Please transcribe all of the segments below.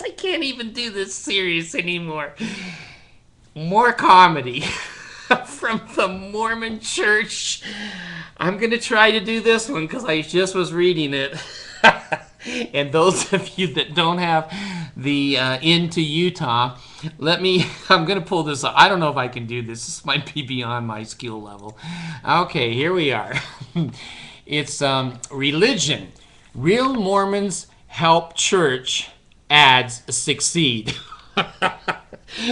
I can't even do this serious anymore. More comedy from the Mormon church. I'm going to try to do this one because I just was reading it. And those of you that don't have the into Utah, I'm going to pull this up. I don't know if I can do this. This might be beyond my skill level. Okay, here we are. It's religion. Real Mormons help church ads succeed.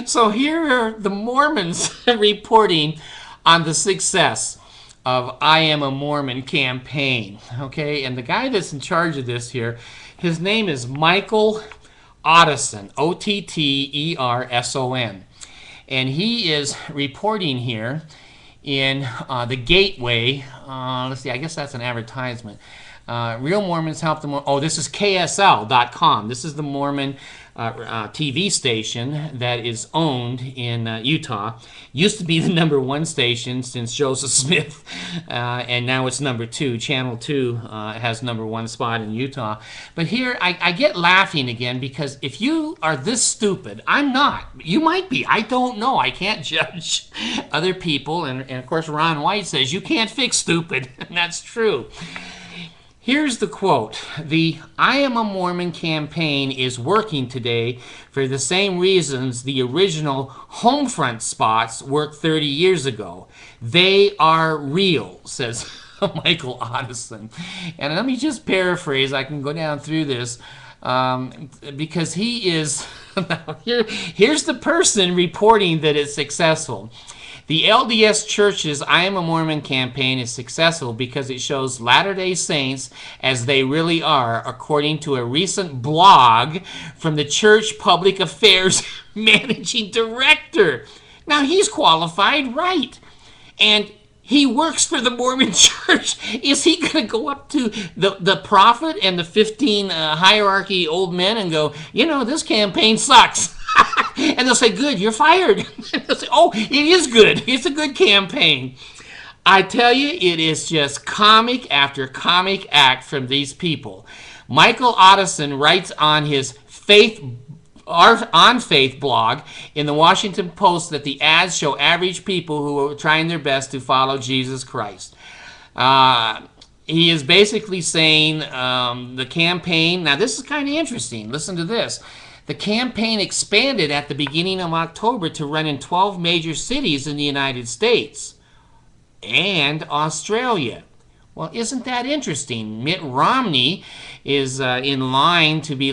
So here are the Mormons reporting on the success of I Am a Mormon campaign. Okay, and the guy that's in charge of this here, his name is Michael Otteson, Otterson. And he is reporting here in the Gateway. Let's see, I guess that's an advertisement. Real Mormons help the Mormon. Oh, this is KSL.com. This is the Mormon TV station that is owned in Utah. Used to be the #1 station since Joseph Smith, and now it's #2. Channel 2 has #1 spot in Utah. But here I get laughing again because if you are this stupid, I'm not. You might be. I don't know. I can't judge other people. And of course, Ron White says you can't fix stupid. And that's true. Here's the quote. The I Am a Mormon campaign is working today for the same reasons the original Homefront spots worked 30 years ago. They are real, says Michael Otteson. And let me just paraphrase. I can go down through this because he is... here's the person reporting that it's successful. The LDS Church's I Am a Mormon campaign is successful because it shows Latter-day Saints as they really are, according to a recent blog from the Church Public Affairs Managing Director. Now, he's qualified, right? And he works for the Mormon Church. Is he going to go up to the prophet and the 15 hierarchy old men and go, this campaign sucks? And they'll say, good, you're fired. They'll say, oh, it is good. It's a good campaign. I tell you, it is just comic after comic act from these people. Michael Otteson writes on his Faith blog in the Washington Post that the ads show average people who are trying their best to follow Jesus Christ. He is basically saying the campaign, now this is kind of interesting. Listen to this. The campaign expanded at the beginning of October to run in 12 major cities in the United States and Australia. Well, isn't that interesting? Mitt Romney is in line to be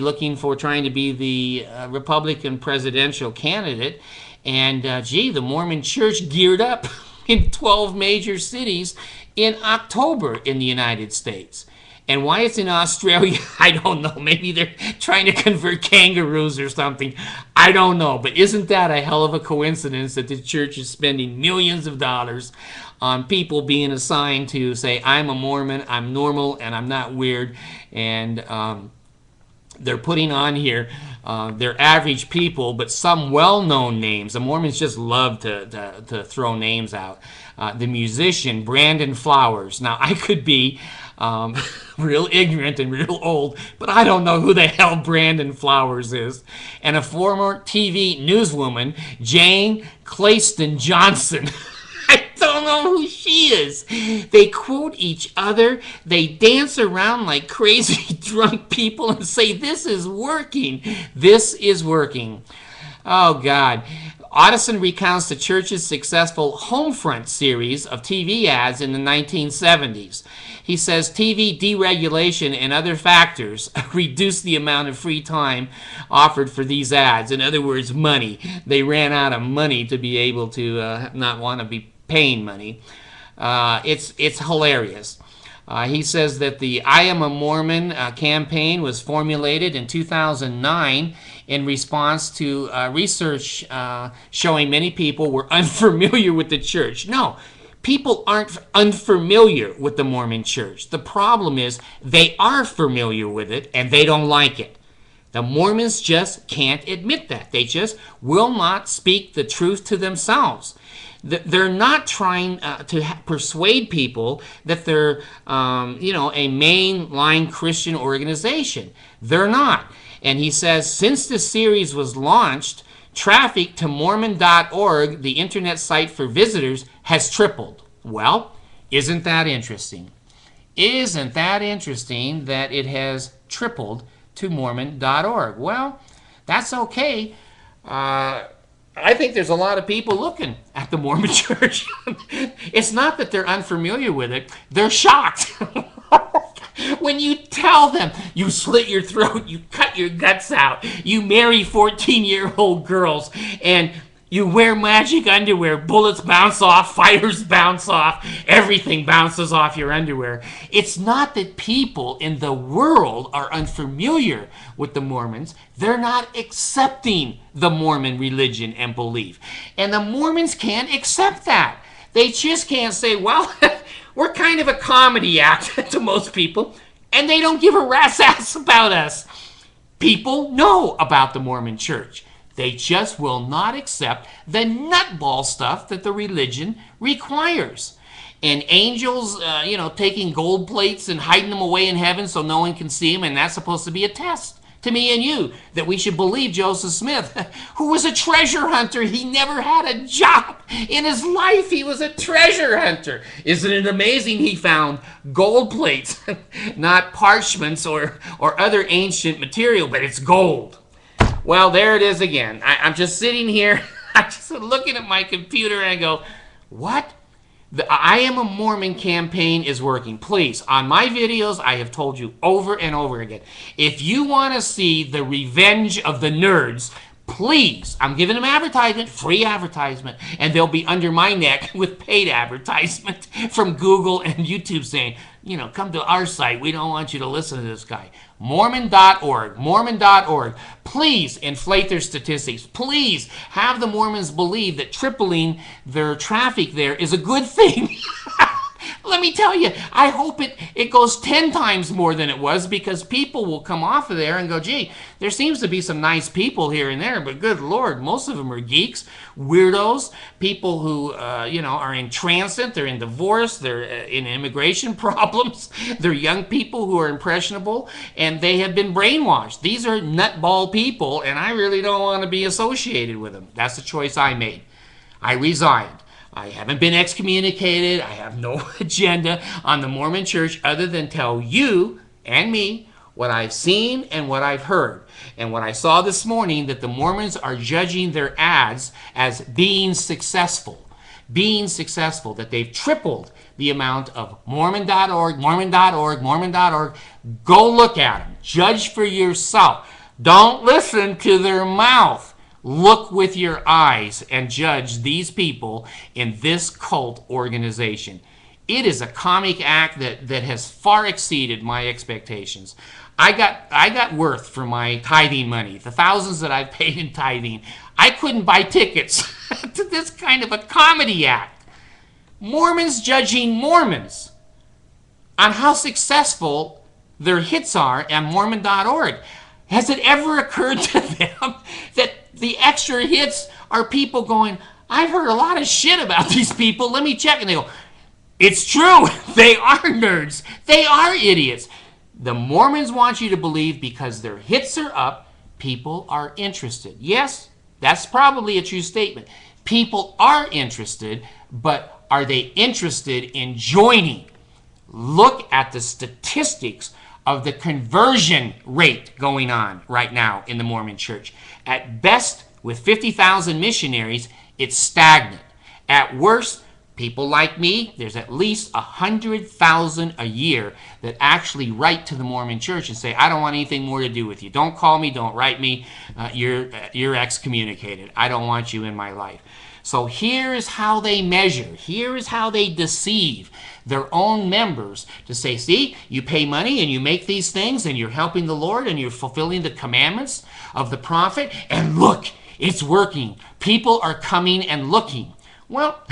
trying to be the Republican presidential candidate. And the Mormon Church geared up in 12 major cities in October in the United States. And why it's in Australia, I don't know. Maybe they're trying to convert kangaroos or something. I don't know. But isn't that a hell of a coincidence that the church is spending millions of dollars on people being assigned to say, I'm a Mormon, I'm normal, and I'm not weird. And they're putting on here they're average people, but some well-known names. The Mormons just love to throw names out. The musician Brandon Flowers. Now, I could be real ignorant and real old, but I don't know who the hell Brandon Flowers is. And a former TV newswoman, Jane Cleiston Johnson. I don't know who she is. They quote each other. They dance around like crazy drunk people and say, this is working. This is working. Oh, God. Otteson recounts the church's successful Homefront series of TV ads in the 1970s. He says TV deregulation and other factors reduced the amount of free time offered for these ads. In other words, money. They ran out of money to be able to not want to be paying money. It's hilarious. He says that the I Am a Mormon campaign was formulated in 2009 in response to research showing many people were unfamiliar with the church. No, people aren't unfamiliar with the Mormon church. The problem is they are familiar with it and they don't like it. The Mormons just can't admit that. They just will not speak the truth to themselves. They're not trying to persuade people that they're, a mainline Christian organization. They're not. And he says, since this series was launched, traffic to mormon.org, the internet site for visitors, has tripled. Well, isn't that interesting? Isn't that interesting that it has tripled to mormon.org? Well, that's okay. I think there's a lot of people looking at the Mormon church. It's not that they're unfamiliar with it. They're shocked. When you tell them you slit your throat, you cut your guts out, you marry 14-year-old girls, and you wear magic underwear, bullets bounce off, fires bounce off, everything bounces off your underwear. It's not that people in the world are unfamiliar with the Mormons. They're not accepting the Mormon religion and belief. And the Mormons can't accept that. They just can't say, well, we're kind of a comedy act to most people, and they don't give a rat's ass about us. People know about the Mormon church. They just will not accept the nutball stuff that the religion requires. And angels, taking gold plates and hiding them away in heaven so no one can see them, and that's supposed to be a test to me and you, that we should believe Joseph Smith, who was a treasure hunter. He never had a job in his life. He was a treasure hunter. Isn't it amazing he found gold plates, not parchments or other ancient material, but it's gold. Well, there it is again. I'm just sitting here, I'm just looking at my computer and I go, what? The I Am a Mormon campaign is working. Please, on my videos, I have told you over and over again, if you want to see the revenge of the nerds, please, I'm giving them advertisement, free advertisement, and they'll be under my neck with paid advertisement from Google and YouTube saying, come to our site. We don't want you to listen to this guy. Mormon.org. Please inflate their statistics. Please have the Mormons believe that tripling their traffic there is a good thing. Let me tell you, I hope it goes 10 times more than it was, because people will come off of there and go, gee, there seems to be some nice people here and there, but good Lord, most of them are geeks, weirdos, people who, are in transit, they're in divorce, they're in immigration problems, they're young people who are impressionable, and they have been brainwashed. These are nutball people, and I really don't want to be associated with them. That's the choice I made. I resigned. I haven't been excommunicated. I have no agenda on the Mormon church other than tell you and me what I've seen and what I've heard. And what I saw this morning, that the Mormons are judging their ads as being successful, that they've tripled the amount of Mormon.org. Go look at them. Judge for yourself. Don't listen to their mouth. Look with your eyes and judge these people in this cult organization. It is a comic act that has far exceeded my expectations. I got worth for my tithing money, the thousands that I've paid in tithing. I couldn't buy tickets to this kind of a comedy act. Mormons judging Mormons on how successful their hits are at Mormon.org. Has it ever occurred to them that the extra hits are people going, I've heard a lot of shit about these people, let me check, and they go, it's true, they are nerds, they are idiots. The Mormons want you to believe because their hits are up, people are interested. Yes, that's probably a true statement. People are interested, but are they interested in joining? Look at the statistics of the conversion rate going on right now in the Mormon church. At best, with 50,000 missionaries, it's stagnant. At worst, people like me, there's at least 100,000 a year that actually write to the Mormon church and say, I don't want anything more to do with you. Don't call me, don't write me, you're excommunicated. I don't want you in my life. So here is how they measure. Here is how they deceive their own members to say, see, you pay money and you make these things and you're helping the Lord and you're fulfilling the commandments of the prophet, and look, it's working. People are coming and looking. Well,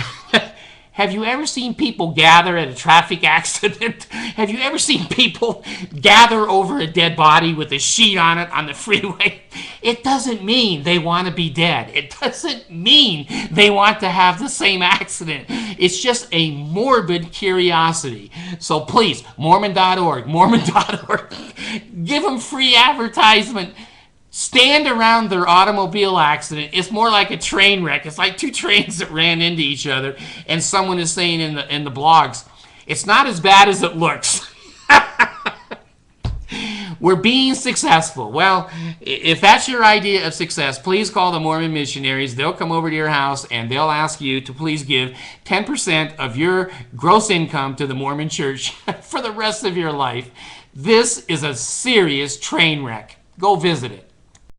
Have you ever seen people gather at a traffic accident? Have you ever seen people gather over a dead body with a sheet on it on the freeway? It doesn't mean they want to be dead. It doesn't mean they want to have the same accident. It's just a morbid curiosity. So please, Mormon.org, Mormon.org, give them free advertisement. Stand around their automobile accident. It's more like a train wreck. It's like two trains that ran into each other, and someone is saying in the blogs, it's not as bad as it looks. We're being successful. Well, if that's your idea of success, please call the Mormon missionaries. They'll come over to your house and they'll ask you to please give 10% of your gross income to the Mormon church for the rest of your life. This is a serious train wreck. Go visit it.